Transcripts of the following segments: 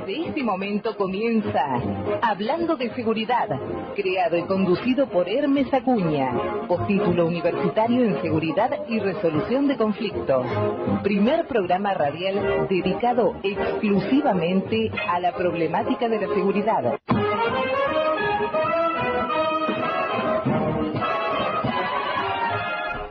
Desde este momento comienza Hablando de Seguridad, creado y conducido por Hermes Acuña, postítulo universitario en Seguridad y Resolución de Conflictos. Primer programa radial dedicado exclusivamente a la problemática de la seguridad.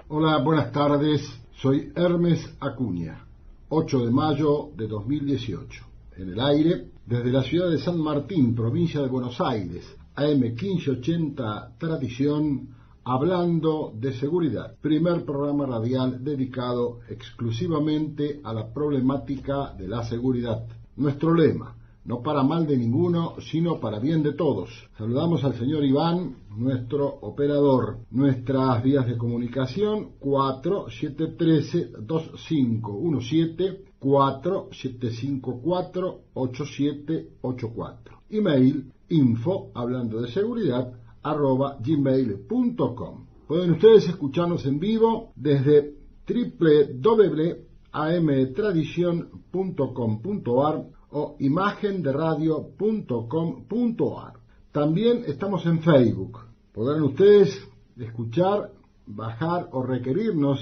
Hola, buenas tardes. Soy Hermes Acuña. 8 de mayo de 2018. En el aire, desde la ciudad de San Martín, provincia de Buenos Aires, AM 1580 Tradición, hablando de seguridad. Primer programa radial dedicado exclusivamente a la problemática de la seguridad. Nuestro lema: no para mal de ninguno, sino para bien de todos. Saludamos al señor Iván, nuestro operador. Nuestras vías de comunicación: 4713-2517, 4754-8784. Email: info, hablando de seguridad, @gmail.com. Pueden ustedes escucharnos en vivo desde www.amtradición.com.ar o imagenderadio.com.ar. También estamos en Facebook. Podrán ustedes escuchar, bajar o requerirnos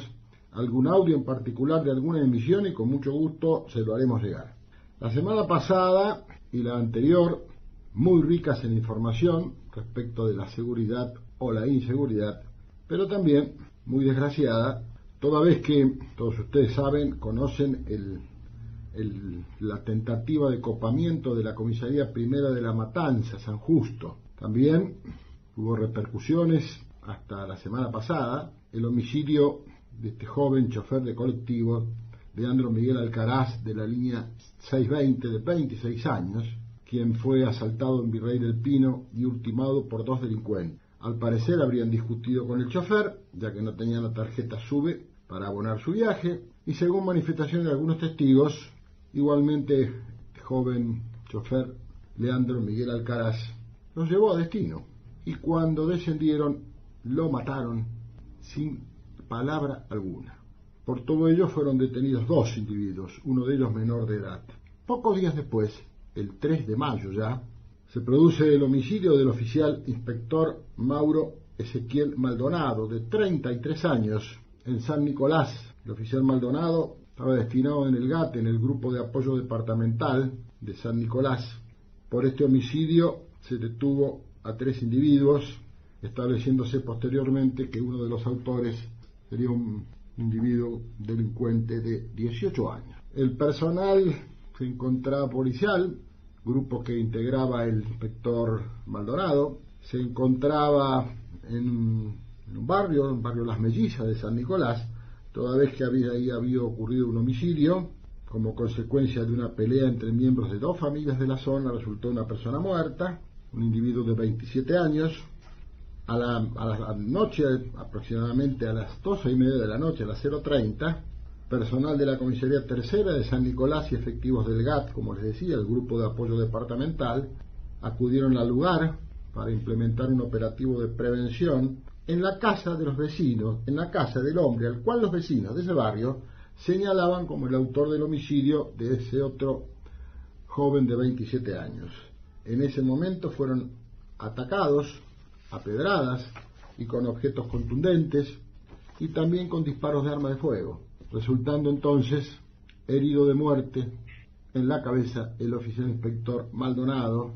algún audio en particular de alguna emisión y con mucho gusto se lo haremos llegar. La semana pasada y la anterior, muy ricas en información respecto de la seguridad o la inseguridad, pero también muy desgraciada, toda vez que todos ustedes saben, conocen la tentativa de copamiento de la Comisaría Primera de La Matanza, San Justo. También hubo repercusiones hasta la semana pasada, el homicidio de este joven chofer de colectivo, Leandro Miguel Alcaraz, de la línea 620, de 26 años, quien fue asaltado en Virrey del Pino y ultimado por dos delincuentes. Al parecer habrían discutido con el chofer, ya que no tenía la tarjeta SUBE para abonar su viaje, y según manifestaciones de algunos testigos, igualmente el joven chofer Leandro Miguel Alcaraz los llevó a destino, y cuando descendieron lo mataron sin palabra alguna. Por todo ello fueron detenidos dos individuos, uno de ellos menor de edad. Pocos días después, el 3 de mayo ya, se produce el homicidio del oficial inspector Mauro Ezequiel Maldonado, de 33 años, en San Nicolás. El oficial Maldonado estaba destinado en el GAT, en el Grupo de Apoyo Departamental de San Nicolás. Por este homicidio se detuvo a 3 individuos, estableciéndose posteriormente que uno de los autores sería un individuo delincuente de 18 años. El personal se encontraba policial, grupo que integraba el inspector Maldonado, se encontraba en un barrio Las Mellizas de San Nicolás, toda vez que ahí había ocurrido un homicidio. Como consecuencia de una pelea entre miembros de dos familias de la zona, resultó una persona muerta, un individuo de 27 años. A la noche, aproximadamente a las 12:30 de la noche, a las 0:30, personal de la Comisaría Tercera de San Nicolás y efectivos del GAT, como les decía, el Grupo de Apoyo Departamental, acudieron al lugar para implementar un operativo de prevención en la casa de los vecinos, en la casa del hombre al cual los vecinos de ese barrio señalaban como el autor del homicidio de ese otro joven de 27 años. En ese momento fueron atacados a pedradas y con objetos contundentes y también con disparos de arma de fuego, resultando entonces herido de muerte en la cabeza el oficial inspector Maldonado,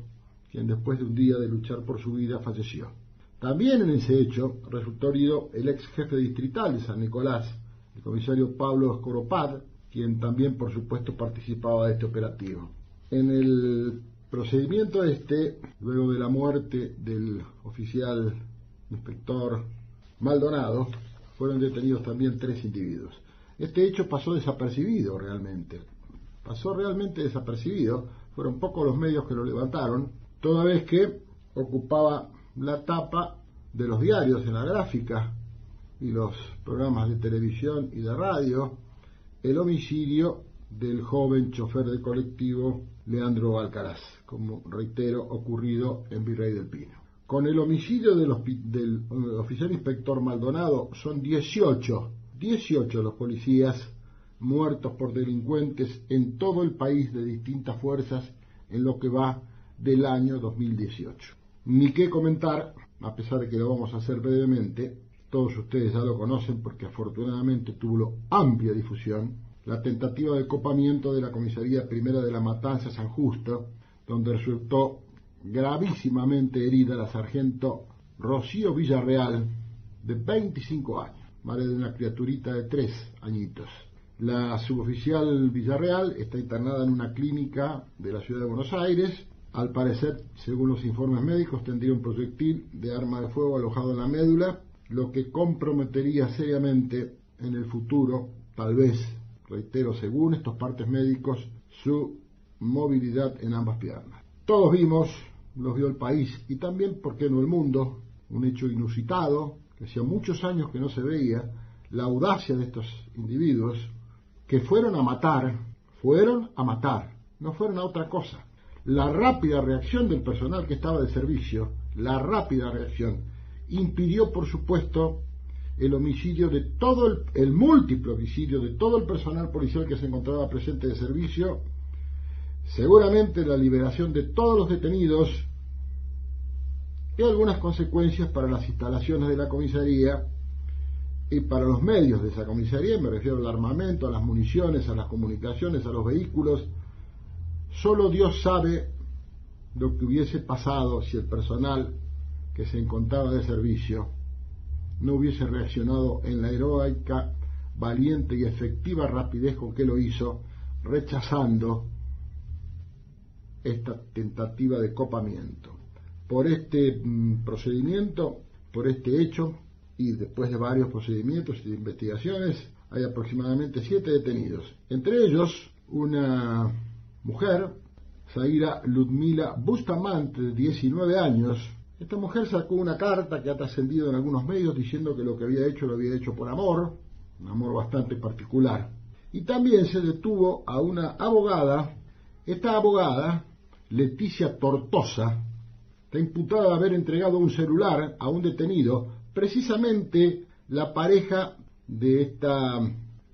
quien después de un día de luchar por su vida falleció. También en ese hecho resultó herido el ex jefe distrital de San Nicolás, el comisario Pablo Escoropad, quien también por supuesto participaba de este operativo. En el procedimiento luego de la muerte del oficial inspector Maldonado, fueron detenidos también 3 individuos. Este hecho pasó desapercibido realmente. Fueron pocos los medios que lo levantaron, toda vez que ocupaba la tapa de los diarios en la gráfica y los programas de televisión y de radio el homicidio del joven chofer de colectivo Leandro Alcaraz, como reitero, ocurrido en Virrey del Pino. Con el homicidio del oficial inspector Maldonado son 18 los policías muertos por delincuentes en todo el país de distintas fuerzas en lo que va del año 2018. Ni qué comentar, a pesar de que lo vamos a hacer brevemente, todos ustedes ya lo conocen porque afortunadamente tuvo amplia difusión, la tentativa de copamiento de la Comisaría Primera de La Matanza San Justo, donde resultó gravísimamente herida la sargento Rocío Villarreal, de 25 años, madre de una criaturita de 3 añitos. La suboficial Villarreal está internada en una clínica de la ciudad de Buenos Aires. Al parecer, según los informes médicos, tendría un proyectil de arma de fuego alojado en la médula, lo que comprometería seriamente en el futuro, tal vez, reitero, según estos partes médicos, su movilidad en ambas piernas. Todos vimos, los vio el país y también, ¿por qué no el mundo?, un hecho inusitado, que hacía muchos años que no se veía, la audacia de estos individuos que fueron a matar, no fueron a otra cosa. La rápida reacción del personal que estaba de servicio, la rápida reacción, impidió, por supuesto, el homicidio de todo el múltiple homicidio de todo el personal policial que se encontraba presente de servicio, seguramente la liberación de todos los detenidos y algunas consecuencias para las instalaciones de la comisaría y para los medios de esa comisaría, me refiero al armamento, a las municiones, a las comunicaciones, a los vehículos. Solo Dios sabe lo que hubiese pasado si el personal que se encontraba de servicio no hubiese reaccionado en la heroica, valiente y efectiva rapidez con que lo hizo, rechazando esta tentativa de copamiento. Por este procedimiento, por este hecho, y después de varios procedimientos y de investigaciones, hay aproximadamente 7 detenidos. Entre ellos, una mujer, Zaira Ludmila Bustamante, de 19 años. Esta mujer sacó una carta que ha trascendido en algunos medios diciendo que lo había hecho por amor, un amor bastante particular. Y también se detuvo a una abogada. Esta abogada, Leticia Tortosa, está imputada de haber entregado un celular a un detenido, precisamente la pareja de esta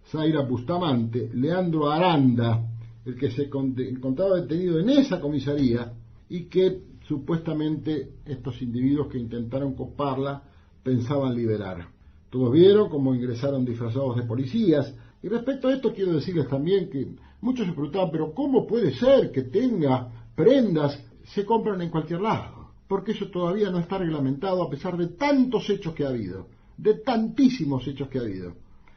Zaira Bustamante, Leandro Aranda, el que se encontraba detenido en esa comisaría y que supuestamente estos individuos que intentaron coparla pensaban liberar. Todos vieron cómo ingresaron disfrazados de policías, y respecto a esto quiero decirles también que muchos se preguntaban, pero ¿cómo puede ser que tenga prendas? Se compran en cualquier lado, porque eso todavía no está reglamentado a pesar de tantos hechos que ha habido, de tantísimos hechos que ha habido.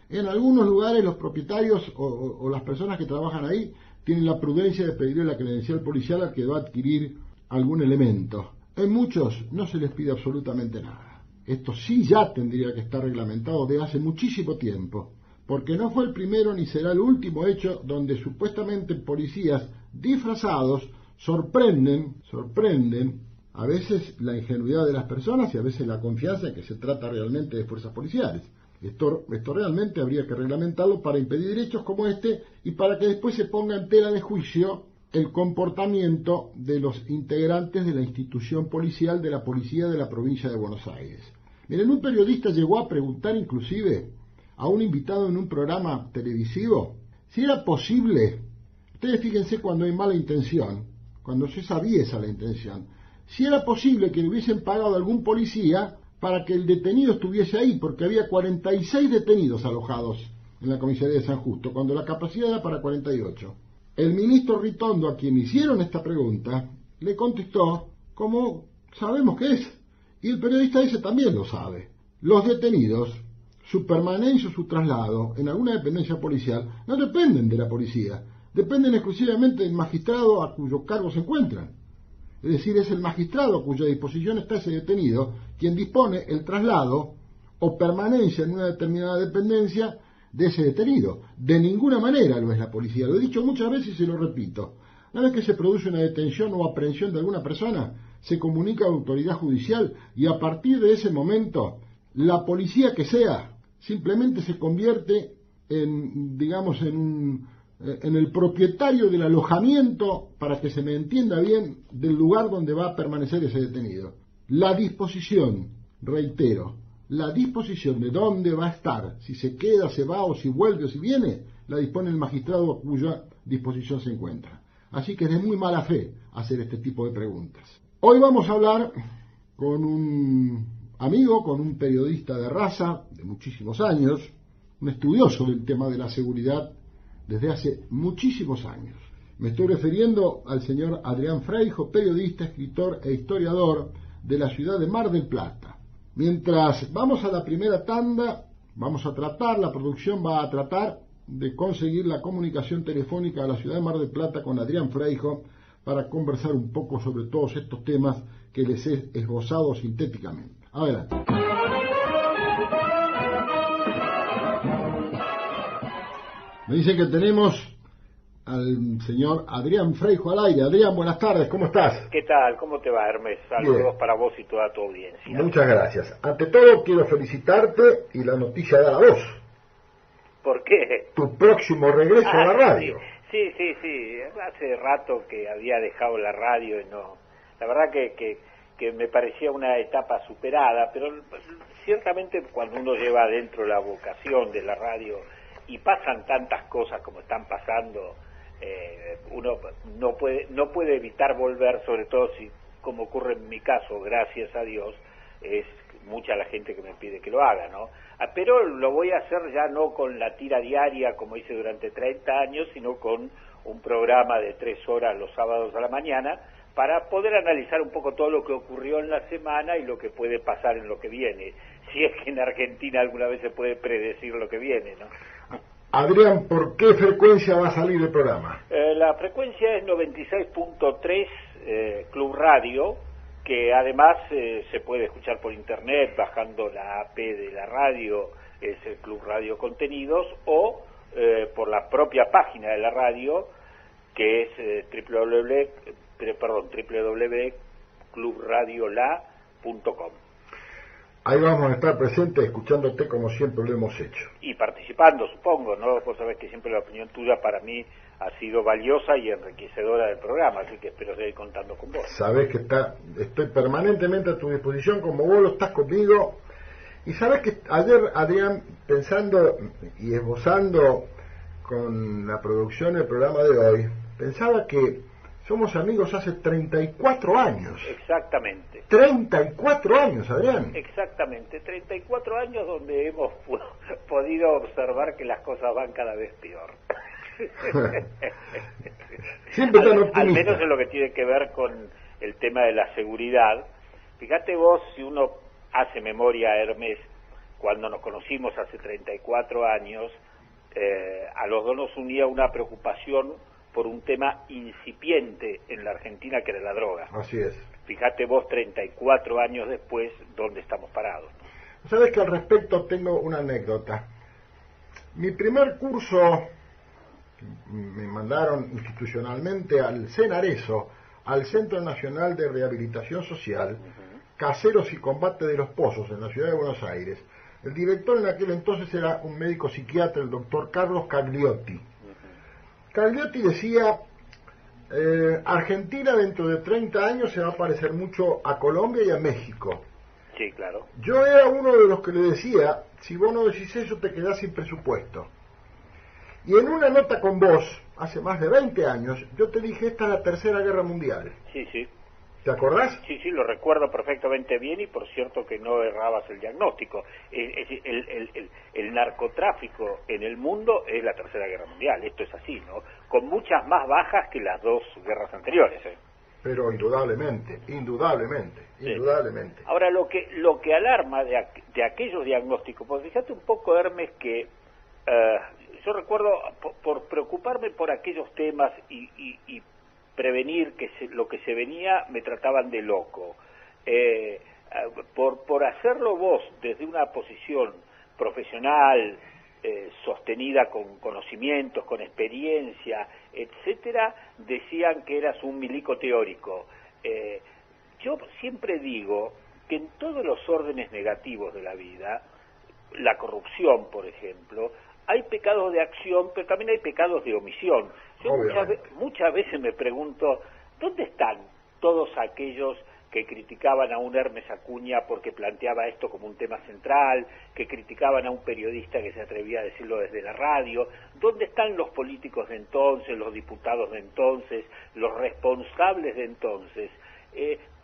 En algunos lugares los propietarios o las personas que trabajan ahí tienen la prudencia de pedirle la credencial policial al que va a adquirir algún elemento. En muchos no se les pide absolutamente nada. Esto sí ya tendría que estar reglamentado de hace muchísimo tiempo, porque no fue el primero ni será el último hecho donde supuestamente policías disfrazados sorprenden a veces la ingenuidad de las personas y a veces la confianza en que se trata realmente de fuerzas policiales. Esto realmente habría que reglamentarlo para impedir hechos como este y para que después se ponga en tela de juicio el comportamiento de los integrantes de la institución policial de la policía de la provincia de Buenos Aires. Miren, un periodista llegó a preguntar inclusive a un invitado en un programa televisivo si era posible, ustedes fíjense cuando hay mala intención, cuando se sabía esa la intención, si era posible que le hubiesen pagado a algún policía para que el detenido estuviese ahí, porque había 46 detenidos alojados en la comisaría de San Justo, cuando la capacidad era para 48. El ministro Ritondo, a quien hicieron esta pregunta, le contestó como sabemos que es, y el periodista ese también lo sabe. Los detenidos, su permanencia o su traslado en alguna dependencia policial, no dependen de la policía, dependen exclusivamente del magistrado a cuyo cargo se encuentran. Es decir, es el magistrado a cuya disposición está ese detenido quien dispone el traslado o permanencia en una determinada dependencia de ese detenido. De ninguna manera lo es la policía. Lo he dicho muchas veces y se lo repito. Una vez que se produce una detención o aprehensión de alguna persona, se comunica a la autoridad judicial y a partir de ese momento, la policía que sea, simplemente se convierte en, digamos, en el propietario del alojamiento, para que se me entienda bien, del lugar donde va a permanecer ese detenido. La disposición, reitero, la disposición de dónde va a estar, si se queda, se va o si vuelve o si viene, la dispone el magistrado a cuya disposición se encuentra. Así que es de muy mala fe hacer este tipo de preguntas. Hoy vamos a hablar con un amigo, con un periodista de raza de muchísimos años, un estudioso del tema de la seguridad desde hace muchísimos años. Me estoy refiriendo al señor Adrián Fraijo, periodista, escritor e historiador de la ciudad de Mar del Plata. Mientras vamos a la primera tanda, la producción va a tratar de conseguir la comunicación telefónica a la ciudad de Mar del Plata con Adrián Fraijo para conversar un poco sobre todos estos temas que les he esbozado sintéticamente. Adelante. Me dicen que tenemos al señor Adrián Fraijo al aire. Adrián, buenas tardes, ¿cómo estás? ¿Qué tal? ¿Cómo te va, Hermes? Saludos Bien. Para vos y toda tu audiencia. Muchas gracias. Ante todo, quiero felicitarte y la noticia de la voz. ¿Por qué? Tu próximo regreso a la radio. Sí. Hace rato que había dejado la radio y no... La verdad que me parecía una etapa superada, pero ciertamente cuando uno lleva adentro la vocación de la radio y pasan tantas cosas como están pasando, uno no puede evitar volver, sobre todo si, como ocurre en mi caso, gracias a Dios, es mucha la gente que me pide que lo haga, ¿no? Pero lo voy a hacer ya no con la tira diaria como hice durante 30 años, sino con un programa de 3 horas los sábados a la mañana, para poder analizar un poco todo lo que ocurrió en la semana y lo que puede pasar en lo que viene, si es que en Argentina alguna vez se puede predecir lo que viene, ¿no? Adrián, ¿por qué frecuencia va a salir el programa? La frecuencia es 96.3 Club Radio, que además se puede escuchar por internet bajando la app de la radio, es el Club Radio Contenidos, o por la propia página de la radio, que es www.clubradiola.com. Ahí vamos a estar presentes escuchándote como siempre lo hemos hecho. Y participando, supongo, ¿no? Vos sabés que siempre la opinión tuya para mí ha sido valiosa y enriquecedora del programa, así que espero seguir contando con vos. Sabés que estoy permanentemente a tu disposición, como vos lo estás conmigo. Y sabés que ayer, Adrián, pensando y esbozando con la producción del programa de hoy, pensaba que somos amigos hace 34 años. Exactamente. 34 años, Adrián. Exactamente, 34 años donde hemos podido observar que las cosas van cada vez peor. Siempre tan optimista. Al menos en lo que tiene que ver con el tema de la seguridad. Fíjate vos, si uno hace memoria, Hermes, cuando nos conocimos hace 34 años, a los dos nos unía una preocupación por un tema incipiente en la Argentina, que era la droga. Así es. Fíjate vos, 34 años después, dónde estamos parados. Sabes que al respecto tengo una anécdota. Mi primer curso me mandaron institucionalmente al CENARESO, al Centro Nacional de Rehabilitación Social, Caseros y Combate de los Pozos, en la ciudad de Buenos Aires. El director en aquel entonces era un médico psiquiatra, el doctor Carlos Cagliotti. Cagliotti decía, Argentina dentro de 30 años se va a parecer mucho a Colombia y a México. Sí, claro. Yo era uno de los que le decía, si vos no decís eso te quedás sin presupuesto. Y en una nota con vos, hace más de 20 años, yo te dije, esta es la Tercera Guerra Mundial. Sí. ¿Te acordás? Sí, lo recuerdo perfectamente bien y por cierto que no errabas el diagnóstico. El narcotráfico en el mundo es la Tercera Guerra Mundial, esto es así, ¿no? Con muchas más bajas que las 2 guerras anteriores, ¿eh? Pero indudablemente. Ahora, lo que alarma de aquellos diagnósticos, pues fíjate un poco, Hermes, que yo recuerdo, por preocuparme por aquellos temas y prevenir lo que se venía, me trataban de loco. Por hacerlo vos desde una posición profesional, sostenida con conocimientos, con experiencia, etcétera, decían que eras un milico teórico. Yo siempre digo que en todos los órdenes negativos de la vida, la corrupción, por ejemplo, hay pecados de acción, pero también hay pecados de omisión. Yo muchas veces me pregunto, ¿dónde están todos aquellos que criticaban a un Hermes Acuña porque planteaba esto como un tema central, que criticaban a un periodista que se atrevía a decirlo desde la radio. ¿Dónde están los políticos de entonces, los diputados de entonces, los responsables de entonces?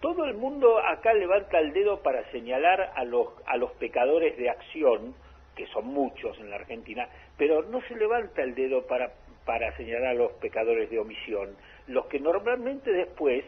Todo el mundo acá levanta el dedo para señalar a los pecadores de acción, que son muchos en la Argentina, pero no se levanta el dedo para señalar a los pecadores de omisión, los que normalmente después,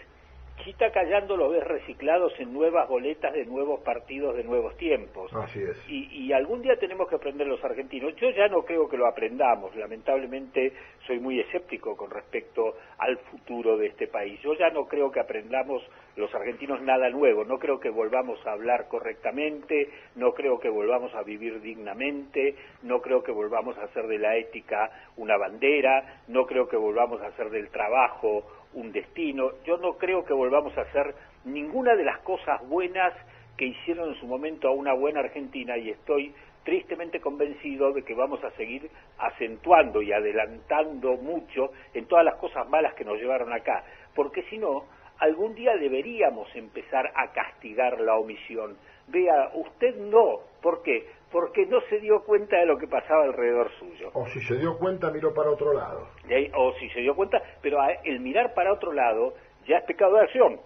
chita callando, los ves reciclados en nuevas boletas de nuevos partidos de nuevos tiempos. Así es. Y algún día tenemos que aprender los argentinos. Yo ya no creo que lo aprendamos, lamentablemente soy muy escéptico con respecto al futuro de este país. Yo ya no creo que aprendamos los argentinos nada nuevo, no creo que volvamos a hablar correctamente, no creo que volvamos a vivir dignamente, no creo que volvamos a hacer de la ética una bandera, no creo que volvamos a hacer del trabajo un destino. Yo no creo que volvamos a hacer ninguna de las cosas buenas que hicieron en su momento a una buena Argentina, y estoy tristemente convencido de que vamos a seguir acentuando y adelantando mucho en todas las cosas malas que nos llevaron acá, porque si no, algún día deberíamos empezar a castigar la omisión. Vea, usted no. ¿Por qué? Porque no se dio cuenta de lo que pasaba alrededor suyo. O si se dio cuenta, miró para otro lado. O si se dio cuenta, pero el mirar para otro lado ya es pecado de acción.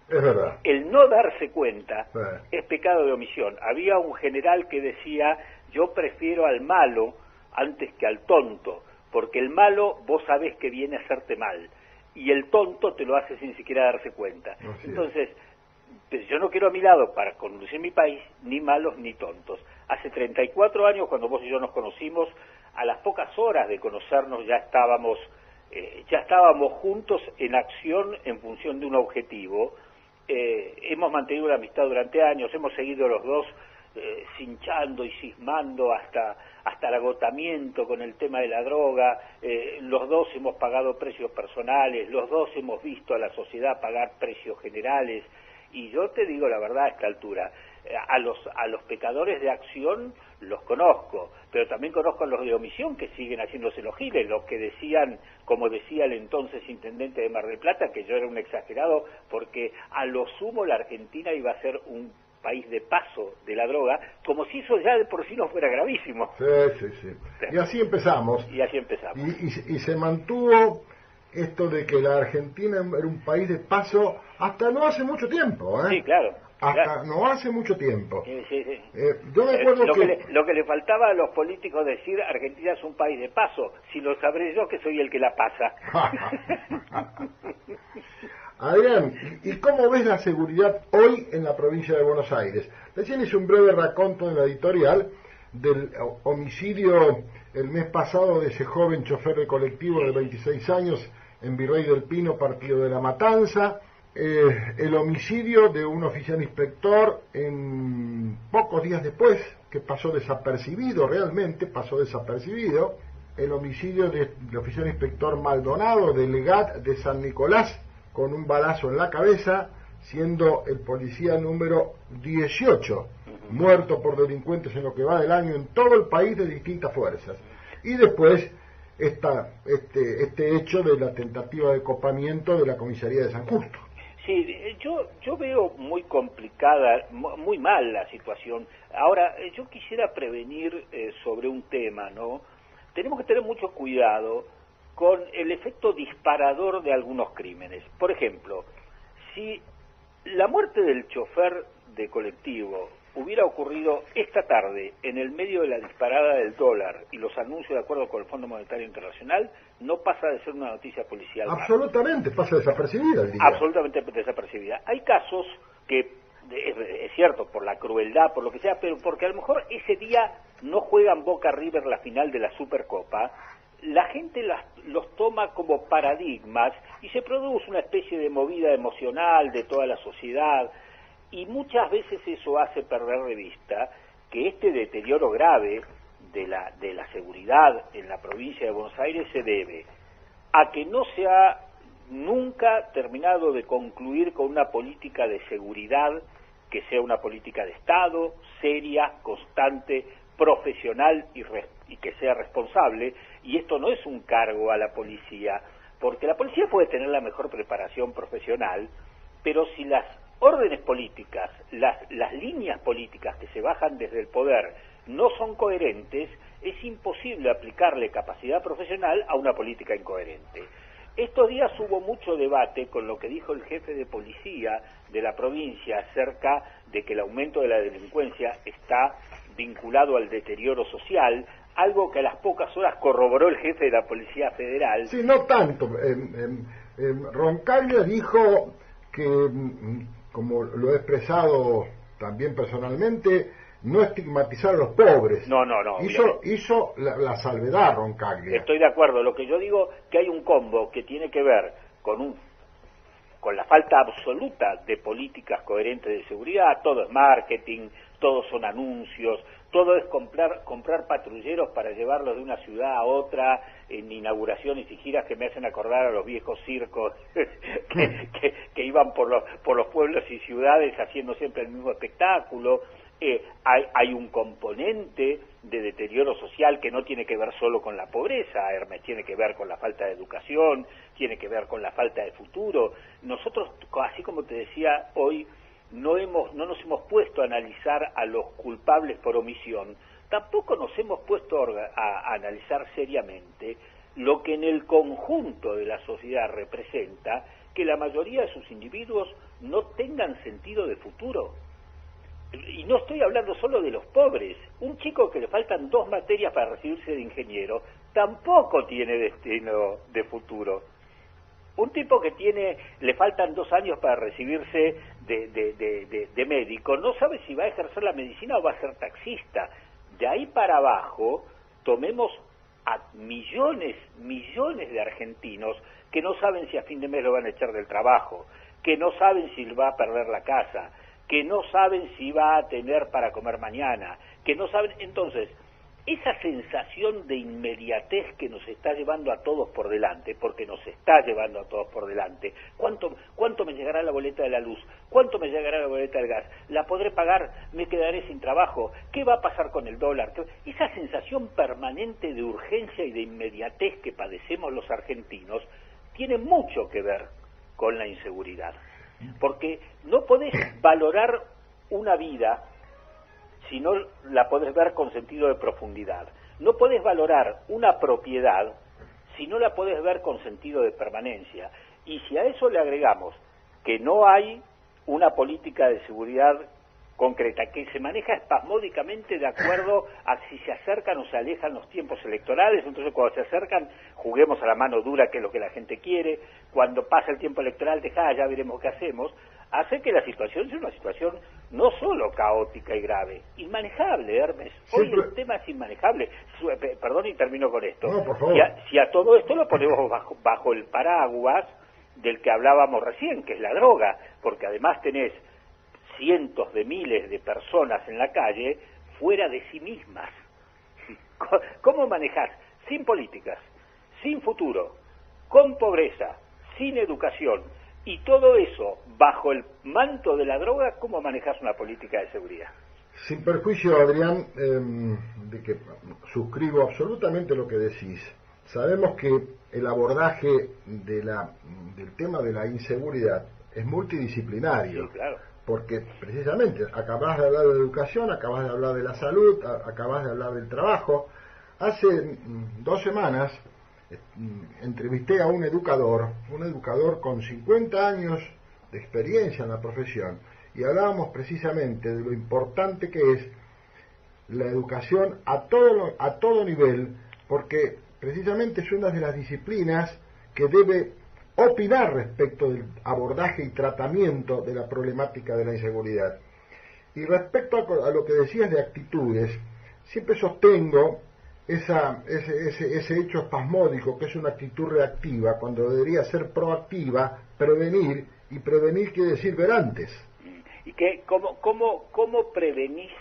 Es verdad. El no darse cuenta es pecado de omisión. Había un general que decía, yo prefiero al malo antes que al tonto, porque el malo vos sabés que viene a hacerte mal, y el tonto te lo hace sin siquiera darse cuenta. Entonces, yo no quiero a mi lado, para conducir mi país, ni malos ni tontos. Hace 34 años, cuando vos y yo nos conocimos, a las pocas horas de conocernos ya estábamos juntos en acción en función de un objetivo. Hemos mantenido la amistad durante años, hemos seguido los dos cinchando y cismando hasta el agotamiento con el tema de la droga. Los dos hemos pagado precios personales, los dos hemos visto a la sociedad pagar precios generales, y yo te digo la verdad a esta altura, a los pecadores de acción los conozco, pero también conozco a los de omisión que siguen haciéndose los giles, los que decían, como decía el entonces intendente de Mar del Plata, que yo era un exagerado, porque a lo sumo la Argentina iba a ser un país de paso de la droga, como si eso ya de por sí no fuera gravísimo. Sí. Y así empezamos. Y se mantuvo esto de que la Argentina era un país de paso hasta no hace mucho tiempo, Sí, claro. Hasta no hace mucho tiempo. Sí. Yo me acuerdo lo que le faltaba a los políticos decir, Argentina es un país de paso, si lo sabré yo que soy el que la pasa. Adrián, ¿y cómo ves la seguridad hoy en la provincia de Buenos Aires? Recién hice un breve raconto en la editorial del homicidio el mes pasado de ese joven chofer de colectivo de 26 años en Virrey del Pino, partido de La Matanza, el homicidio de un oficial inspector en pocos días después, que pasó desapercibido, realmente pasó desapercibido, el homicidio del oficial inspector Maldonado, de Legat de San Nicolás, con un balazo en la cabeza, siendo el policía número 18 muerto por delincuentes en lo que va del año en todo el país de distintas fuerzas. Y después este hecho de la tentativa de copamiento de la comisaría de San Justo. Sí, yo veo muy complicada, muy mal la situación. Ahora, yo quisiera prevenir sobre un tema, ¿no? Tenemos que tener mucho cuidado con el efecto disparador de algunos crímenes. Por ejemplo, si la muerte del chofer de colectivo hubiera ocurrido esta tarde en el medio de la disparada del dólar y los anuncios de acuerdo con el Fondo Monetario Internacional, no pasa de ser una noticia policial. Absolutamente, pasa desapercibida, diría. Absolutamente desapercibida. Hay casos que, es cierto, por la crueldad, por lo que sea, pero porque a lo mejor ese día no juegan Boca River la final de la Supercopa, la gente los toma como paradigmas y se produce una especie de movida emocional de toda la sociedad, y muchas veces eso hace perder de vista que este deterioro grave de la seguridad en la provincia de Buenos Aires se debe a que no se ha nunca terminado de concluir con una política de seguridad que sea una política de Estado, seria, constante, profesional y que sea responsable. Y esto no es un cargo a la policía, porque la policía puede tener la mejor preparación profesional, pero si las órdenes políticas, las líneas políticas que se bajan desde el poder no son coherentes, es imposible aplicarle capacidad profesional a una política incoherente. Estos días hubo mucho debate con lo que dijo el jefe de policía de la provincia acerca de que el aumento de la delincuencia está vinculado al deterioro social, algo que a las pocas horas corroboró el jefe de la Policía Federal. Sí, no tanto. Roncaglia dijo que, como lo he expresado también personalmente, no estigmatizar a los pobres. No. Hizo la salvedad Roncaglia. Estoy de acuerdo. Lo que yo digo que hay un combo que tiene que ver con la falta absoluta de políticas coherentes de seguridad. Todo es marketing, todos son anuncios, todo es comprar patrulleros para llevarlos de una ciudad a otra en inauguraciones y giras que me hacen acordar a los viejos circos que iban por los pueblos y ciudades haciendo siempre el mismo espectáculo. Hay un componente de deterioro social que no tiene que ver solo con la pobreza, Hermes, tiene que ver con la falta de educación, tiene que ver con la falta de futuro. Nosotros, así como te decía hoy, no nos hemos puesto a analizar a los culpables por omisión, tampoco nos hemos puesto a analizar seriamente lo que en el conjunto de la sociedad representa que la mayoría de sus individuos no tengan sentido de futuro. Y no estoy hablando solo de los pobres. Un chico que le faltan 2 materias para recibirse de ingeniero tampoco tiene destino de futuro. Un tipo que le faltan 2 años para recibirse de médico, no sabe si va a ejercer la medicina o va a ser taxista. De ahí para abajo, tomemos a millones de argentinos que no saben si a fin de mes lo van a echar del trabajo, que no saben si va a perder la casa, que no saben si va a tener para comer mañana, que no saben. Entonces, esa sensación de inmediatez que nos está llevando a todos por delante, porque nos está llevando a todos por delante, ¿cuánto me llegará la boleta de la luz? ¿Cuánto me llegará la boleta del gas? ¿La podré pagar? ¿Me quedaré sin trabajo? ¿Qué va a pasar con el dólar? Esa sensación permanente de urgencia y de inmediatez que padecemos los argentinos tiene mucho que ver con la inseguridad. Porque no podés valorar una vida si no la podés ver con sentido de profundidad. No podés valorar una propiedad si no la podés ver con sentido de permanencia. Y si a eso le agregamos que no hay una política de seguridad concreta, que se maneja espasmódicamente de acuerdo a si se acercan o se alejan los tiempos electorales, entonces cuando se acercan juguemos a la mano dura, que es lo que la gente quiere, cuando pasa el tiempo electoral ya veremos qué hacemos, hace que la situación sea una situación no solo caótica y grave, inmanejable, Hermes. Hoy el tema es inmanejable. Perdón, y termino con esto. No, por favor. Si a todo esto lo ponemos bajo el paraguas del que hablábamos recién, que es la droga, porque además tenés cientos de miles de personas en la calle fuera de sí mismas. ¿Cómo manejás? Sin políticas, sin futuro, con pobreza, sin educación, y todo eso bajo el manto de la droga, ¿cómo manejás una política de seguridad? Sin perjuicio, Adrián, de que suscribo absolutamente lo que decís. Sabemos que el abordaje del tema de la inseguridad es multidisciplinario. Sí, claro. Porque precisamente acabas de hablar de educación, acabas de hablar de la salud, acabas de hablar del trabajo. Hace 2 semanas entrevisté a un educador con 50 años de experiencia en la profesión, y hablábamos precisamente de lo importante que es la educación a todo nivel, porque precisamente es una de las disciplinas que debe opinar respecto del abordaje y tratamiento de la problemática de la inseguridad. Y respecto a lo que decías de actitudes, siempre sostengo ese hecho espasmódico que es una actitud reactiva, cuando debería ser proactiva, prevenir, y prevenir quiere decir ver antes. ¿Y cómo prevenís?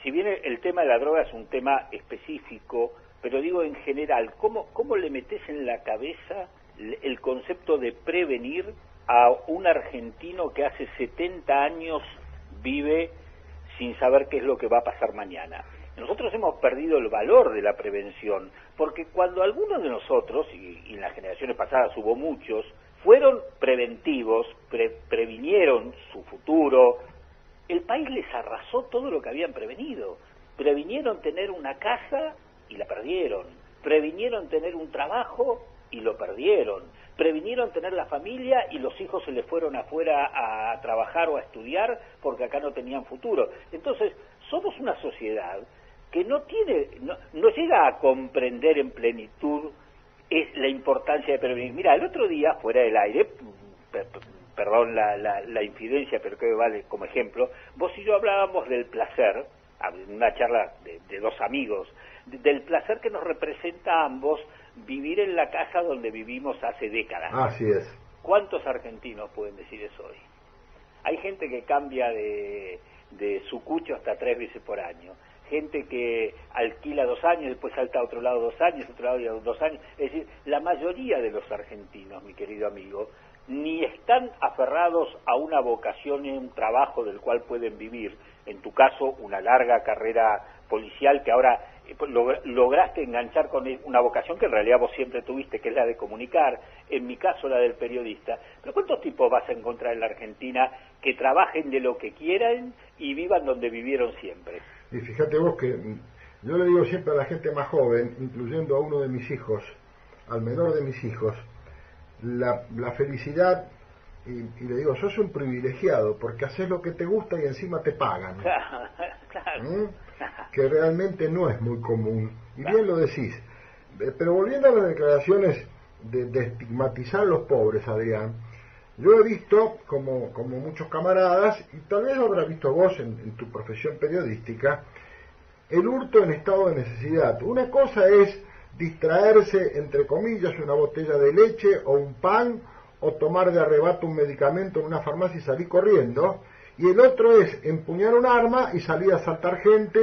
Si bien el tema de la droga es un tema específico, pero digo en general, ¿cómo le metés en la cabeza el concepto de prevenir a un argentino que hace 70 años vive sin saber qué es lo que va a pasar mañana? Nosotros hemos perdido el valor de la prevención, porque cuando algunos de nosotros, y en las generaciones pasadas hubo muchos, fueron preventivos, previnieron su futuro. El país les arrasó todo lo que habían prevenido. Previnieron tener una casa y la perdieron. Previnieron tener un trabajo y lo perdieron. Previnieron tener la familia y los hijos se les fueron afuera a trabajar o a estudiar porque acá no tenían futuro. Entonces, somos una sociedad que no llega a comprender en plenitud la importancia de prevenir. Mira, el otro día, fuera del aire, perdón la infidencia, pero que vale como ejemplo, vos y yo hablábamos del placer, en una charla de dos amigos, del placer que nos representa a ambos vivir en la casa donde vivimos hace décadas. Así es. ¿Cuántos argentinos pueden decir eso hoy? Hay gente que cambia de Sucucho hasta 3 veces por año, gente que alquila 2 años, después salta a otro lado 2 años, otro lado 2 años. Es decir, la mayoría de los argentinos, mi querido amigo, ni están aferrados a una vocación y un trabajo del cual pueden vivir. En tu caso, una larga carrera policial que ahora lograste enganchar con una vocación que en realidad vos siempre tuviste, que es la de comunicar, en mi caso la del periodista. Pero ¿cuántos tipos vas a encontrar en la Argentina que trabajen de lo que quieran y vivan donde vivieron siempre? Y fíjate vos que yo le digo siempre a la gente más joven, incluyendo a uno de mis hijos, al menor de mis hijos, la felicidad, y le digo, sos un privilegiado porque haces lo que te gusta y encima te pagan. Claro. Que realmente no es muy común. Y bien lo decís. Pero volviendo a las declaraciones de estigmatizar a los pobres, Adrián, yo he visto, como muchos camaradas, y tal vez lo habrás visto vos en tu profesión periodística, el hurto en estado de necesidad. Una cosa es distraerse, entre comillas, una botella de leche o un pan, o tomar de arrebato un medicamento en una farmacia y salir corriendo, y el otro es empuñar un arma y salir a asaltar gente,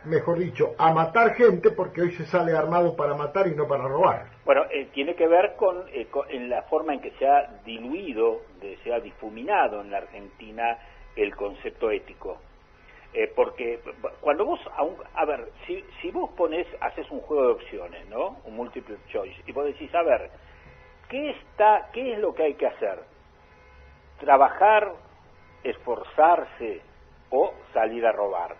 mejor dicho, a matar gente, porque hoy se sale armado para matar y no para robar. Bueno, tiene que ver con en la forma en que se ha diluido, se ha difuminado en la Argentina el concepto ético. Porque cuando vos, a ver, si vos haces un juego de opciones, ¿no? Un multiple choice, y vos decís, a ver, ¿qué es lo que hay que hacer? Trabajar, esforzarse o salir a robar.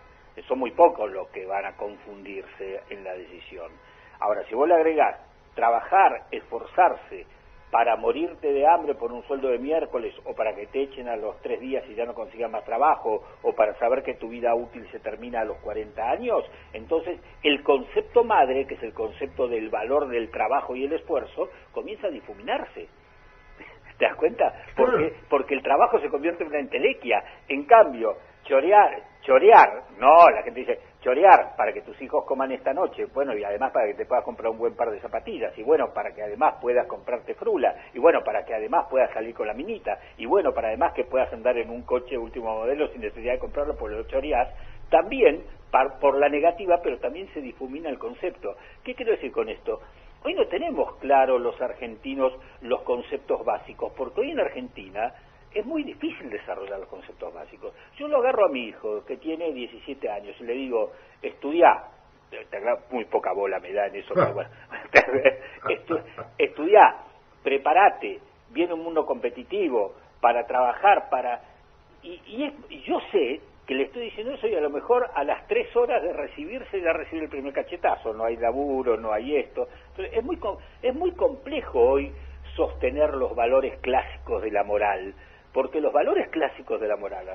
Son muy pocos los que van a confundirse en la decisión. Ahora, si vos le agregás trabajar, esforzarse para morirte de hambre por un sueldo de miércoles, o para que te echen a los 3 días y ya no consigas más trabajo, o para saber que tu vida útil se termina a los 40 años, entonces el concepto madre, que es el concepto del valor del trabajo y el esfuerzo, comienza a difuminarse. ¿Te das cuenta? Porque el trabajo se convierte en una entelequia. En cambio, chorear, no, la gente dice, chorear para que tus hijos coman esta noche, bueno, y además para que te puedas comprar un buen par de zapatillas, y bueno, para que además puedas comprarte frula, y bueno, para que además puedas salir con la minita, y bueno, para además que puedas andar en un coche último modelo sin necesidad de comprarlo porque lo choreás, también, por la negativa, pero también se difumina el concepto. ¿Qué quiero decir con esto? Hoy no tenemos claro los argentinos los conceptos básicos, porque hoy en Argentina es muy difícil desarrollar los conceptos básicos. Yo lo agarro a mi hijo, que tiene 17 años, y le digo, estudiá, muy poca bola me da en eso, pero bueno, estudiá, prepárate, viene un mundo competitivo, para trabajar, y yo sé que le estoy diciendo eso y a lo mejor a las 3 horas de recibirse ya recibe el primer cachetazo, no hay laburo, no hay esto. Entonces, es muy complejo hoy sostener los valores clásicos de la moral, porque los valores clásicos de la moral,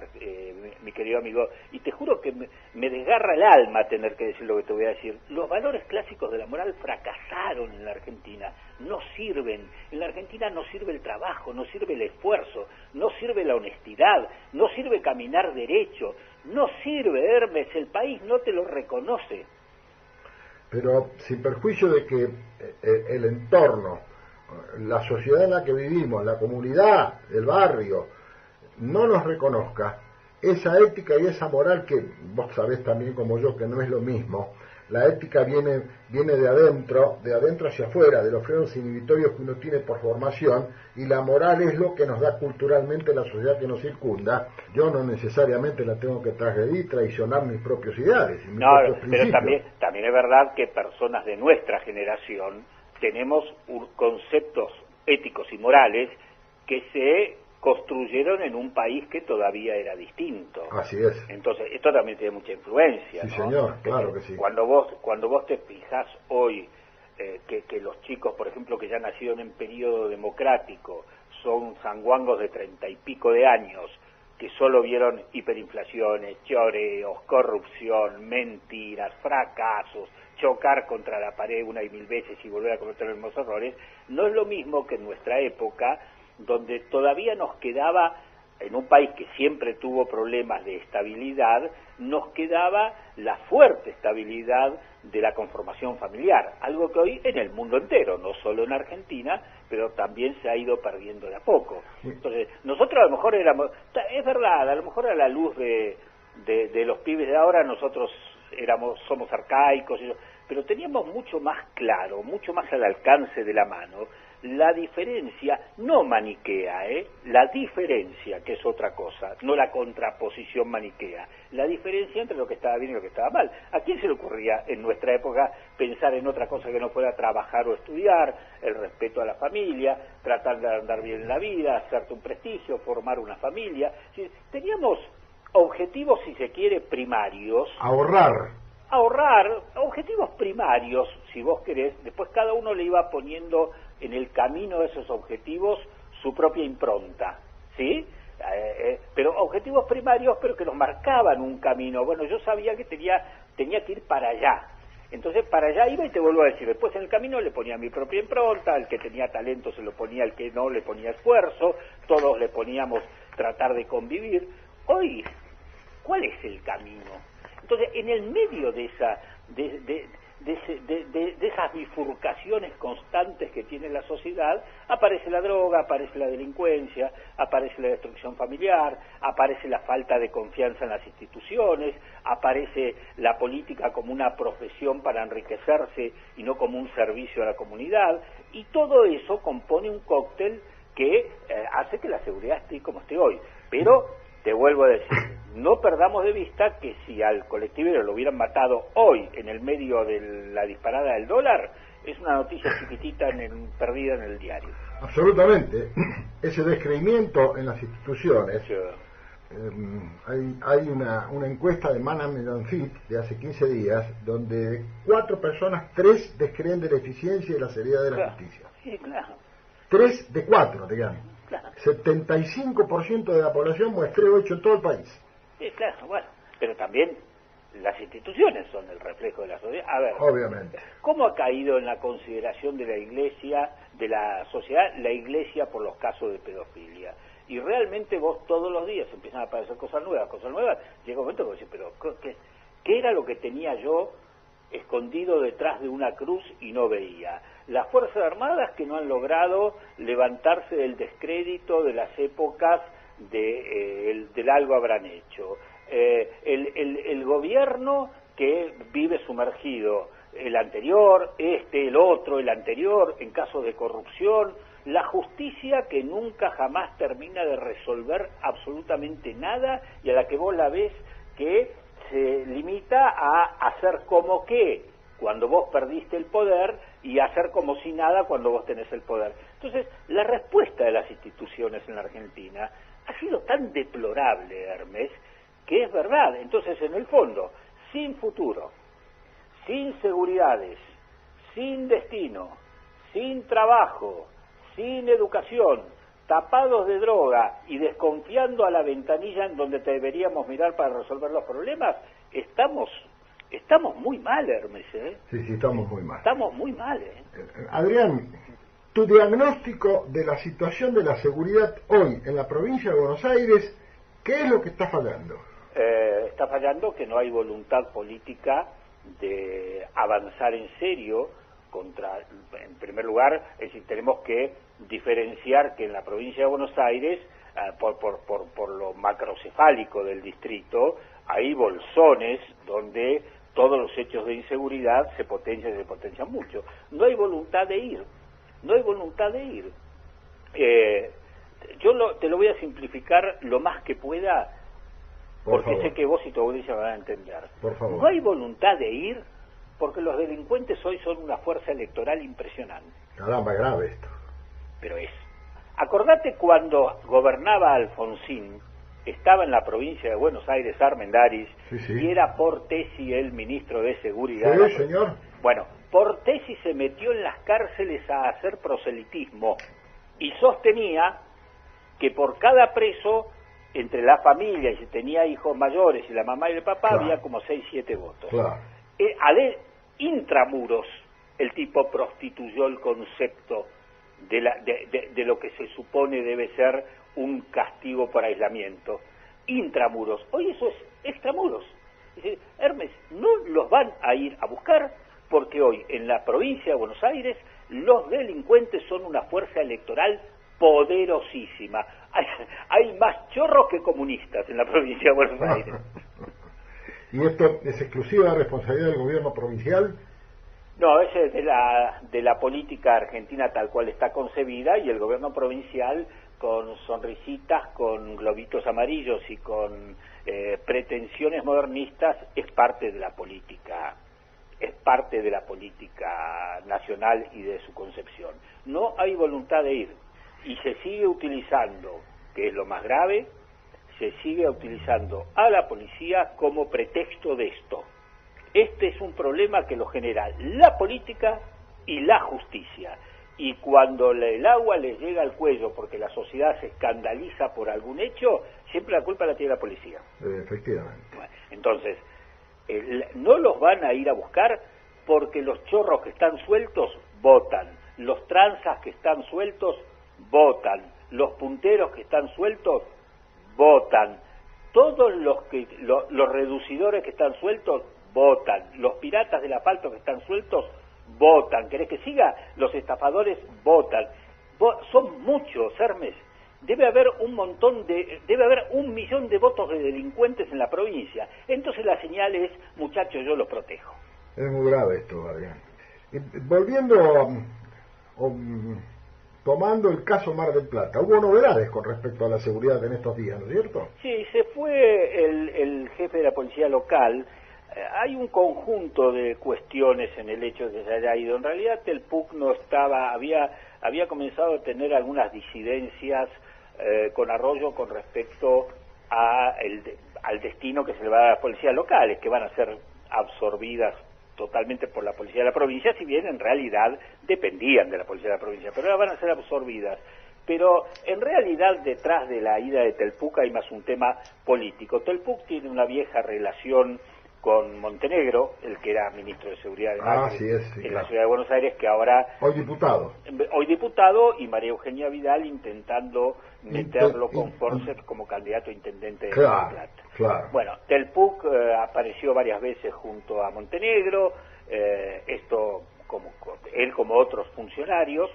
mi querido amigo, y te juro que me desgarra el alma tener que decir lo que te voy a decir, los valores clásicos de la moral fracasaron en la Argentina, no sirven. En la Argentina no sirve el trabajo, no sirve el esfuerzo, no sirve la honestidad, no sirve caminar derecho, no sirve, Hermes, el país no te lo reconoce. Pero sin perjuicio de que el entorno, la sociedad en la que vivimos, la comunidad, el barrio, no nos reconozca esa ética y esa moral, que vos sabés también como yo que no es lo mismo. La ética viene de adentro hacia afuera, de los frenos inhibitorios que uno tiene por formación, y la moral es lo que nos da culturalmente la sociedad que nos circunda. Yo no necesariamente la tengo que transgredir, traicionar mis propios ideales y mis propios principios. Pero también es verdad que personas de nuestra generación tenemos conceptos éticos y morales que se construyeron en un país que todavía era distinto. Así es. Entonces, esto también tiene mucha influencia. Sí, ¿no? señor, claro que sí. Cuando vos te fijas hoy que los chicos, por ejemplo, que ya nacieron en periodo democrático, son sanguangos de 30 y pico de años, que solo vieron hiperinflaciones, choreos, corrupción, mentiras, fracasos, chocar contra la pared una y mil veces y volver a cometer los mismos errores, no es lo mismo que en nuestra época, donde todavía nos quedaba, en un país que siempre tuvo problemas de estabilidad, nos quedaba la fuerte estabilidad de la conformación familiar, algo que hoy en el mundo entero, no solo en Argentina, pero también se ha ido perdiendo de a poco. Entonces, nosotros a lo mejor éramos, es verdad, a lo mejor a la luz de los pibes de ahora nosotros somos arcaicos, pero teníamos mucho más claro, mucho más al alcance de la mano, la diferencia, no maniquea, la diferencia, que es otra cosa, no la contraposición maniquea, la diferencia entre lo que estaba bien y lo que estaba mal. ¿A quién se le ocurría en nuestra época pensar en otra cosa que no fuera trabajar o estudiar, el respeto a la familia, tratar de andar bien en la vida, hacerte un prestigio, formar una familia? Teníamos objetivos, si se quiere, primarios. Ahorrar, objetivos primarios, si vos querés, después cada uno le iba poniendo en el camino de esos objetivos su propia impronta, ¿sí? Pero objetivos primarios, pero que nos marcaban un camino. Bueno, yo sabía que tenía que ir para allá, entonces para allá iba y te vuelvo a decir, después en el camino le ponía mi propia impronta, el que tenía talento se lo ponía, el que no le ponía esfuerzo, todos le poníamos tratar de convivir. Hoy, ¿cuál es el camino? Entonces, en el medio de esas bifurcaciones constantes que tiene la sociedad, aparece la droga, aparece la delincuencia, aparece la destrucción familiar, aparece la falta de confianza en las instituciones, aparece la política como una profesión para enriquecerse y no como un servicio a la comunidad, y todo eso compone un cóctel que hace que la seguridad esté como esté hoy. Pero, te vuelvo a decir, no perdamos de vista que si al colectivero lo hubieran matado hoy en el medio de la disparada del dólar, es una noticia chiquitita perdida en el diario. Absolutamente. Ese descreimiento en las instituciones. Sí. Hay una encuesta de Management and Fit de hace 15 días donde 4 personas, 3 descreen de la eficiencia y la seriedad de la justicia. Sí, claro. 3 de 4, digamos. Claro. 75% de la población muestreo hecho en todo el país. Sí, claro, bueno, pero también las instituciones son el reflejo de la sociedad. A ver, obviamente. ¿Cómo ha caído en la consideración de la Iglesia, de la sociedad, la Iglesia por los casos de pedofilia? Y realmente vos todos los días empiezan a aparecer cosas nuevas, llega un momento que vos decís, pero ¿qué era lo que tenía yo escondido detrás de una cruz y no veía? Las Fuerzas Armadas que no han logrado levantarse del descrédito de las épocas del algo habrán hecho, el gobierno que vive sumergido, el anterior, el otro, el anterior, en casos de corrupción, la justicia que nunca jamás termina de resolver absolutamente nada y a la que vos la ves que se limita a hacer como que cuando vos perdiste el poder y hacer como si nada cuando vos tenés el poder. Entonces, la respuesta de las instituciones en la Argentina ha sido tan deplorable, Hermes, que es verdad. Entonces, en el fondo, sin futuro, sin seguridades, sin destino, sin trabajo, sin educación, tapados de droga y desconfiando a la ventanilla en donde te deberíamos mirar para resolver los problemas, estamos muy mal, Hermes, ¿eh? Sí, estamos muy mal. Estamos muy mal, ¿eh? Adrián, tu diagnóstico de la situación de la seguridad hoy en la provincia de Buenos Aires, ¿qué es lo que está fallando? Está fallando que no hay voluntad política de avanzar en serio en primer lugar, es decir, tenemos que diferenciar que en la provincia de Buenos Aires, por lo macrocefálico del distrito, hay bolsones donde todos los hechos de inseguridad se potencian mucho. No hay voluntad de ir. Te lo voy a simplificar lo más que pueda, porque sé que vos y tu audiencia van a entender. Por favor. No hay voluntad de ir porque los delincuentes hoy son una fuerza electoral impresionante. Caramba, grave esto. Pero es. Acordate cuando gobernaba Alfonsín, estaba en la provincia de Buenos Aires Armendáriz, y era Portesi el ministro de Seguridad. Sí, señor. Bueno, Portesi se metió en las cárceles a hacer proselitismo y sostenía que por cada preso, entre la familia, y si tenía hijos mayores y la mamá y el papá, había como 6, 7 votos. Intramuros, el tipo prostituyó el concepto de lo que se supone debe ser un castigo por aislamiento. Intramuros, hoy eso es extramuros. Dice, Hermes, no los van a ir a buscar porque hoy en la provincia de Buenos Aires los delincuentes son una fuerza electoral poderosísima. Hay más chorros que comunistas en la provincia de Buenos Aires. ¿Y esto es exclusiva responsabilidad del gobierno provincial? No, ese es de la política argentina tal cual está concebida, y el gobierno provincial, con sonrisitas, con globitos amarillos y con pretensiones modernistas, es parte de la política nacional y de su concepción. No hay voluntad de ir, y se sigue utilizando, que es lo más grave, se sigue utilizando a la policía como pretexto de esto. Este es un problema que lo genera la política y la justicia. Y cuando el agua les llega al cuello porque la sociedad se escandaliza por algún hecho, siempre la culpa la tiene la policía. Efectivamente. Bueno, entonces, no los van a ir a buscar porque los chorros que están sueltos votan, los tranzas que están sueltos votan, los punteros que están sueltos votan, todos los reducidores que están sueltos votan, los piratas del asfalto que están sueltos votan. ¿Querés que siga? Los estafadores votan. Son muchos, Hermes. Debe haber 1 millón de votos de delincuentes en la provincia. Entonces la señal es, muchachos, yo los protejo. Es muy grave esto, Adrián. Volviendo, tomando el caso Mar del Plata, hubo novedades con respecto a la seguridad en estos días, ¿no es cierto? Sí, se fue el jefe de la policía local. Hay un conjunto de cuestiones en el hecho de que se haya ido. En realidad el PUC no estaba, había comenzado a tener algunas disidencias con Arroyo con respecto al destino que se le va a dar a las policías locales, que van a ser absorbidas totalmente por la policía de la provincia, si bien en realidad dependían de la policía de la provincia, pero ahora van a ser absorbidas. Pero en realidad detrás de la ida de Telpuc hay más un tema político. Telpuc tiene una vieja relación con Montenegro, el que era ministro de Seguridad de Macri en la ciudad de Buenos Aires, que ahora... Hoy diputado, y María Eugenia Vidal intentando meterlo con fuerzas como candidato a intendente de Mar del Plata. Claro. Bueno, Telpuc apareció varias veces junto a Montenegro, él como otros funcionarios.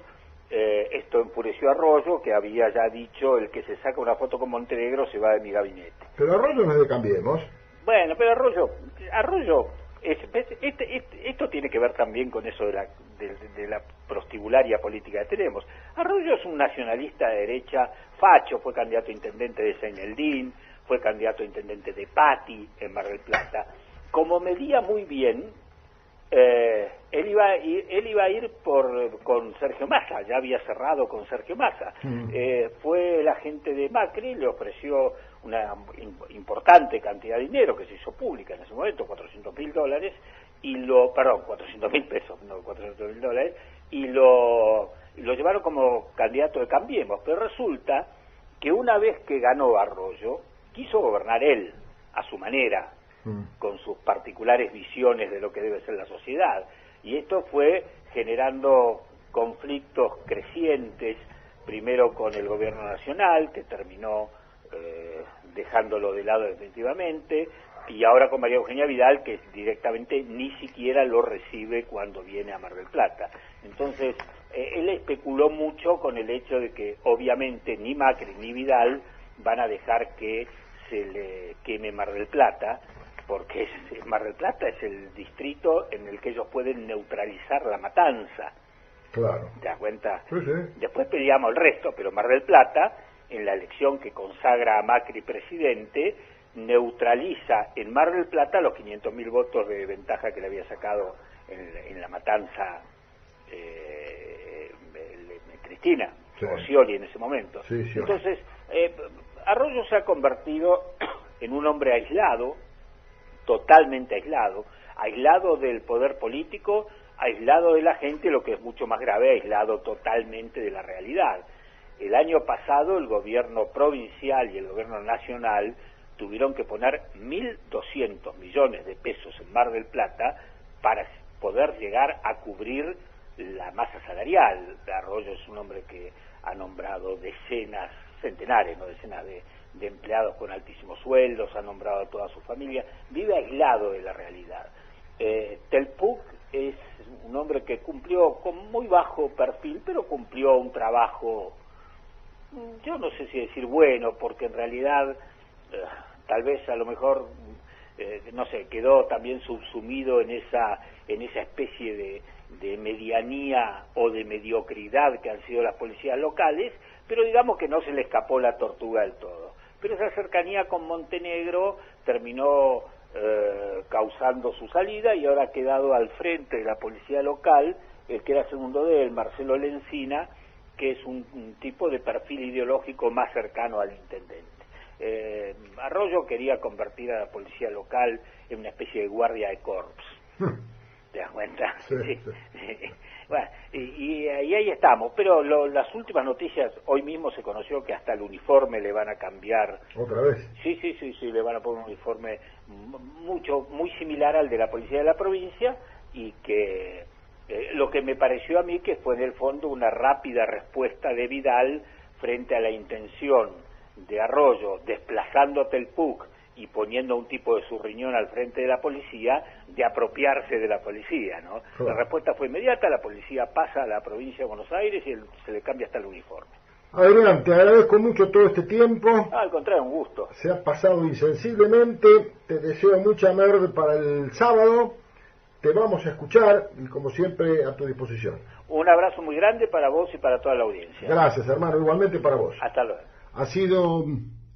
Esto enfureció a Arroyo, que había ya dicho, el que se saca una foto con Montenegro se va de mi gabinete. Pero Arroyo no es de Cambiemos. Bueno, pero Arroyo esto tiene que ver también con eso de la prostibularia política que tenemos. Arroyo es un nacionalista de derecha, facho, fue candidato a intendente de Seineldín, fue candidato a intendente de Pati en Mar del Plata. Como medía muy bien, él iba a ir con Sergio Massa, ya había cerrado con Sergio Massa. Fue la gente de Macri, le ofreció una importante cantidad de dinero que se hizo pública en ese momento, $400.000, $400.000 pesos, no $400.000, y lo llevaron como candidato de Cambiemos. Pero resulta que una vez que ganó Arroyo, quiso gobernar él, a su manera, con sus particulares visiones de lo que debe ser la sociedad, y esto fue generando conflictos crecientes, primero con el gobierno nacional, que terminó dejándolo de lado definitivamente, y ahora con María Eugenia Vidal, que directamente ni siquiera lo recibe cuando viene a Mar del Plata. Entonces, él especuló mucho con el hecho de que obviamente ni Macri ni Vidal van a dejar que se le queme Mar del Plata, porque Mar del Plata es el distrito en el que ellos pueden neutralizar la matanza. Claro. ¿Te das cuenta? Sí. Después pedíamos el resto, pero Mar del Plata, en la elección que consagra a Macri presidente, neutraliza en Mar del Plata los 500.000 votos de ventaja que le había sacado en la matanza Cristina. Sí. o Scioli en ese momento. Sí, Scioli. Entonces, Arroyo se ha convertido en un hombre aislado, totalmente aislado del poder político, aislado de la gente, lo que es mucho más grave, aislado totalmente de la realidad. El año pasado el gobierno provincial y el gobierno nacional tuvieron que poner 1.200 millones de pesos en Mar del Plata para poder llegar a cubrir la masa salarial. Arroyo es un hombre que ha nombrado decenas, centenares, no decenas de empleados con altísimos sueldos, ha nombrado a toda su familia, vive aislado de la realidad. Telpuc es un hombre que cumplió con muy bajo perfil, pero cumplió un trabajo, yo no sé si decir bueno, porque en realidad tal vez a lo mejor no sé, quedó también subsumido en esa especie de medianía o de mediocridad que han sido las policías locales, pero digamos que no se le escapó la tortuga del todo. Pero esa cercanía con Montenegro terminó causando su salida, y ahora ha quedado al frente de la policía local el que era segundo de él, Marcelo Lencina, que es un tipo de perfil ideológico más cercano al intendente. Arroyo quería convertir a la policía local en una especie de guardia de corps. ¿Te das cuenta? Sí, Sí. sí. Bueno, y ahí estamos, pero las últimas noticias, hoy mismo se conoció que hasta el uniforme le van a cambiar. ¿Otra vez? Sí, le van a poner un uniforme muy similar al de la policía de la provincia, y que lo que me pareció a mí que fue en el fondo una rápida respuesta de Vidal frente a la intención de Arroyo, desplazando a Telpuc y poniendo a un tipo de su riñón al frente de la policía, de apropiarse de la policía, ¿no? Claro. La respuesta fue inmediata, la policía pasa a la provincia de Buenos Aires y se le cambia hasta el uniforme. Adrián, te agradezco mucho todo este tiempo. Al contrario, un gusto. Se ha pasado insensiblemente. Te deseo mucha merda para el sábado. Te vamos a escuchar y, como siempre, a tu disposición. Un abrazo muy grande para vos y para toda la audiencia. Gracias, hermano. Igualmente para vos. Hasta luego. Ha sido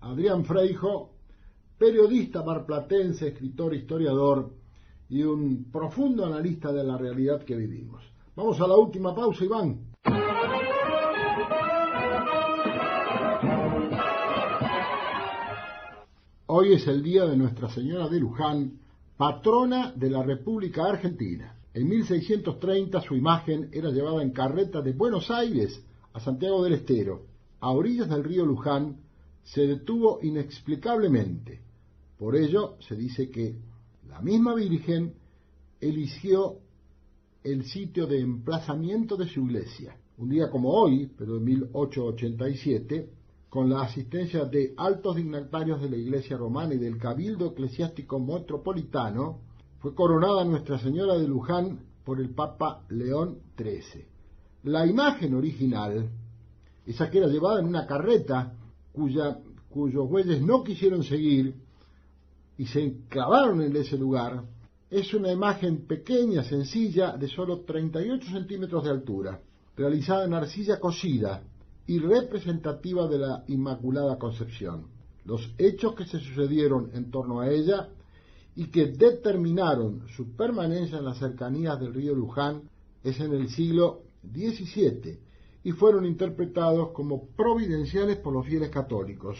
Adrián Freijo, periodista marplatense, escritor, historiador y un profundo analista de la realidad que vivimos. Vamos a la última pausa, Iván. Hoy es el día de Nuestra Señora de Luján, patrona de la República Argentina. En 1630 su imagen era llevada en carreta de Buenos Aires a Santiago del Estero. A orillas del río Luján se detuvo inexplicablemente. Por ello se dice que la misma Virgen eligió el sitio de emplazamiento de su iglesia. Un día como hoy, pero en 1887, con la asistencia de altos dignatarios de la Iglesia Romana y del Cabildo Eclesiástico Metropolitano, fue coronada Nuestra Señora de Luján por el Papa León XIII. La imagen original, esa que era llevada en una carreta cuyos bueyes no quisieron seguir y se enclavaron en ese lugar, es una imagen pequeña, sencilla, de solo 38 centímetros de altura, realizada en arcilla cocida y representativa de la Inmaculada Concepción. Los hechos que se sucedieron en torno a ella y que determinaron su permanencia en las cercanías del río Luján es en el siglo XVII y fueron interpretados como providenciales por los fieles católicos.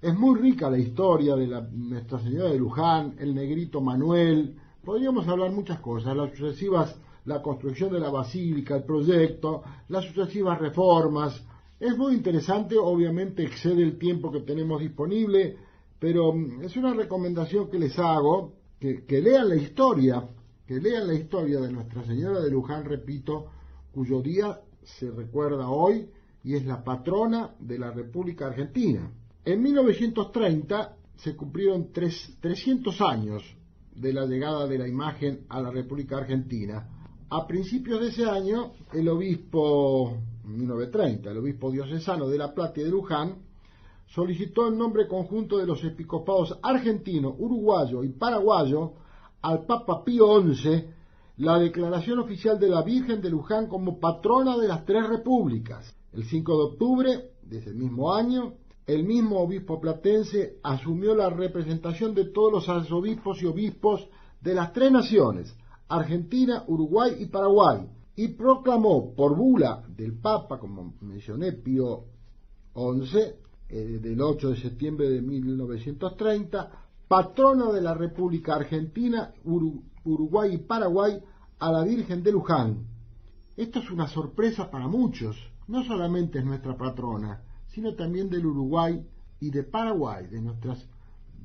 Es muy rica la historia de Nuestra Señora de Luján, el negrito Manuel. Podríamos hablar muchas cosas, la construcción de la basílica, el proyecto, las sucesivas reformas. Es muy interesante, obviamente excede el tiempo que tenemos disponible, pero es una recomendación que les hago, que lean la historia de Nuestra Señora de Luján, repito, cuyo día se recuerda hoy y es la patrona de la República Argentina. En 1930 se cumplieron 300 años de la llegada de la imagen a la República Argentina. A principios de ese año, el obispo diocesano de La Plata y de Luján solicitó en nombre conjunto de los episcopados argentino, uruguayo y paraguayo al Papa Pío XI la declaración oficial de la Virgen de Luján como patrona de las tres repúblicas. El 5 de octubre de ese mismo año, el mismo obispo platense asumió la representación de todos los arzobispos y obispos de las tres naciones, Argentina, Uruguay y Paraguay, y proclamó por bula del Papa, como mencioné, Pío XI, del 8 de septiembre de 1930, patrona de la República Argentina, Uruguay y Paraguay, a la Virgen de Luján. Esto es una sorpresa para muchos, no solamente es nuestra patrona, sino también del Uruguay y de Paraguay, de nuestras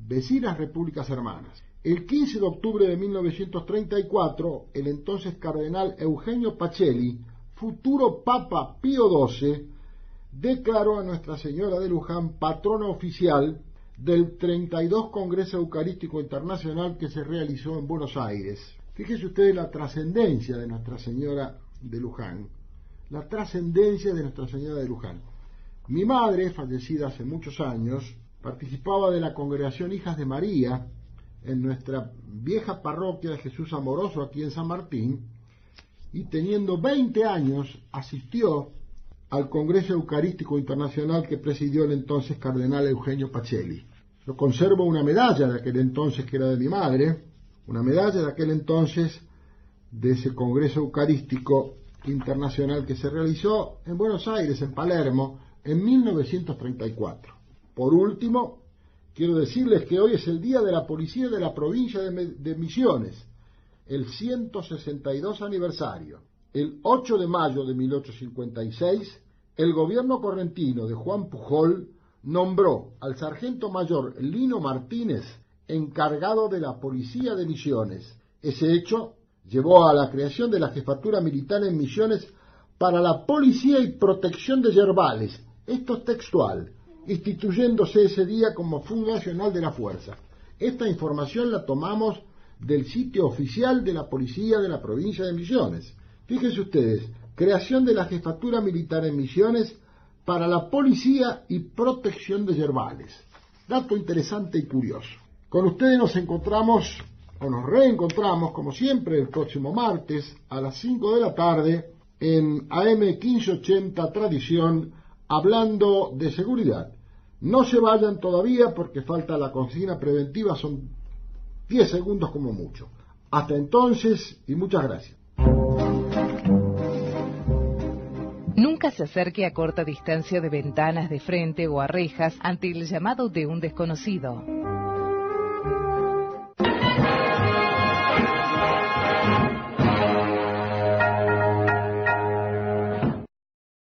vecinas repúblicas hermanas. El 15 de octubre de 1934, el entonces cardenal Eugenio Pacelli, futuro Papa Pío XII, declaró a Nuestra Señora de Luján patrona oficial del 32 Congreso Eucarístico Internacional que se realizó en Buenos Aires. Fíjense ustedes la trascendencia de Nuestra Señora de Luján, la trascendencia de Nuestra Señora de Luján. Mi madre, fallecida hace muchos años, participaba de la congregación Hijas de María en nuestra vieja parroquia de Jesús Amoroso aquí en San Martín, y teniendo 20 años asistió al Congreso Eucarístico Internacional que presidió el entonces cardenal Eugenio Pacelli. Yo conservo una medalla de aquel entonces que era de mi madre, una medalla de aquel entonces de ese Congreso Eucarístico Internacional que se realizó en Buenos Aires, en Palermo, en 1934. Por último, quiero decirles que hoy es el Día de la Policía de la Provincia de Misiones, el 162 aniversario. El 8 de mayo de 1856, el gobierno correntino de Juan Pujol nombró al sargento mayor Lino Martínez encargado de la Policía de Misiones. Ese hecho llevó a la creación de la Jefatura Militar en Misiones para la Policía y Protección de Yerbales. Esto es textual, instituyéndose ese día como fundacional de la fuerza. Esta información la tomamos del sitio oficial de la Policía de la Provincia de Misiones. Fíjense ustedes, creación de la Jefatura Militar en Misiones para la Policía y Protección de Yerbales. Dato interesante y curioso. Con ustedes nos encontramos, o nos reencontramos, como siempre, el próximo martes a las 5 de la tarde en AM 1580 Tradición, hablando de seguridad. No se vayan todavía porque falta la consigna preventiva, son 10 segundos como mucho. Hasta entonces y muchas gracias. Nunca se acerque a corta distancia de ventanas de frente o a rejas ante el llamado de un desconocido.